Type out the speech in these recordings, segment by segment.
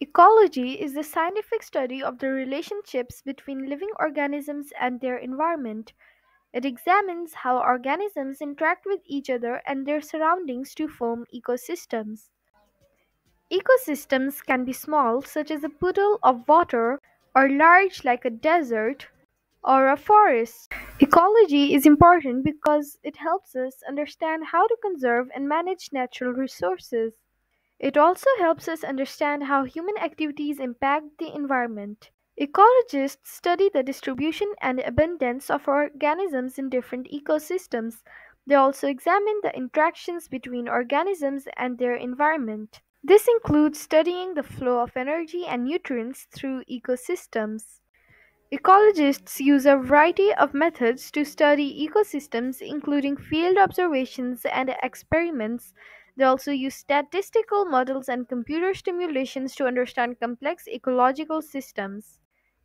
Ecology is the scientific study of the relationships between living organisms and their environment. It examines how organisms interact with each other and their surroundings to form ecosystems. Ecosystems can be small, such as a puddle of water, or large, like a desert or a forest. Ecology is important because it helps us understand how to conserve and manage natural resources. It also helps us understand how human activities impact the environment. Ecologists study the distribution and abundance of organisms in different ecosystems. They also examine the interactions between organisms and their environment. This includes studying the flow of energy and nutrients through ecosystems. Ecologists use a variety of methods to study ecosystems, including field observations and experiments. They also use statistical models and computer simulations to understand complex ecological systems.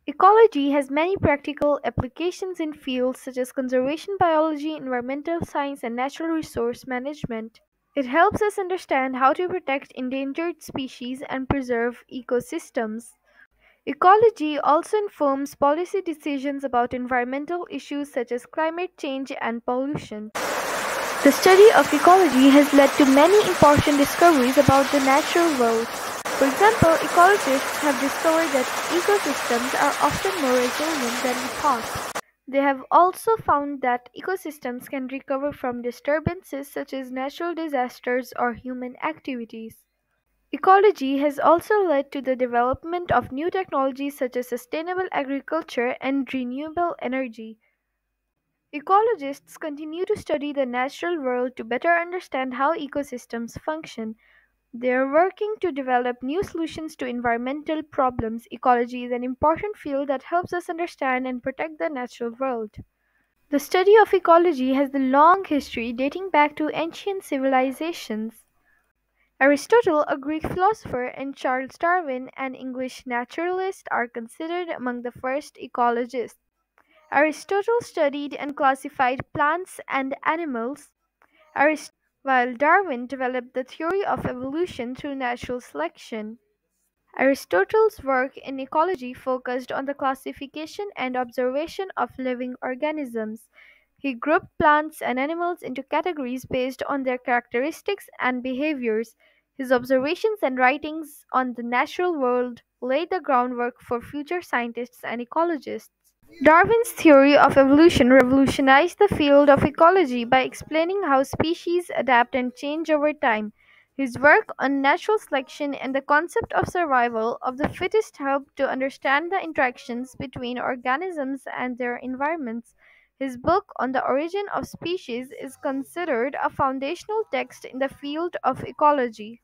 Ecology has many practical applications in fields such as conservation biology, environmental science, and natural resource management. It helps us understand how to protect endangered species and preserve ecosystems. Ecology also informs policy decisions about environmental issues such as climate change and pollution. The study of ecology has led to many important discoveries about the natural world. For example, ecologists have discovered that ecosystems are often more resilient than we thought. They have also found that ecosystems can recover from disturbances such as natural disasters or human activities. Ecology has also led to the development of new technologies such as sustainable agriculture and renewable energy. Ecologists continue to study the natural world to better understand how ecosystems function. They are working to develop new solutions to environmental problems. Ecology is an important field that helps us understand and protect the natural world. The study of ecology has a long history dating back to ancient civilizations. Aristotle, a Greek philosopher, and Charles Darwin, an English naturalist, are considered among the first ecologists. Aristotle studied and classified plants and animals, while Darwin developed the theory of evolution through natural selection. Aristotle's work in ecology focused on the classification and observation of living organisms. He grouped plants and animals into categories based on their characteristics and behaviors. His observations and writings on the natural world laid the groundwork for future scientists and ecologists. Darwin's theory of evolution revolutionized the field of ecology by explaining how species adapt and change over time. His work on natural selection and the concept of survival of the fittest helped to understand the interactions between organisms and their environments. His book on the origin of species is considered a foundational text in the field of ecology.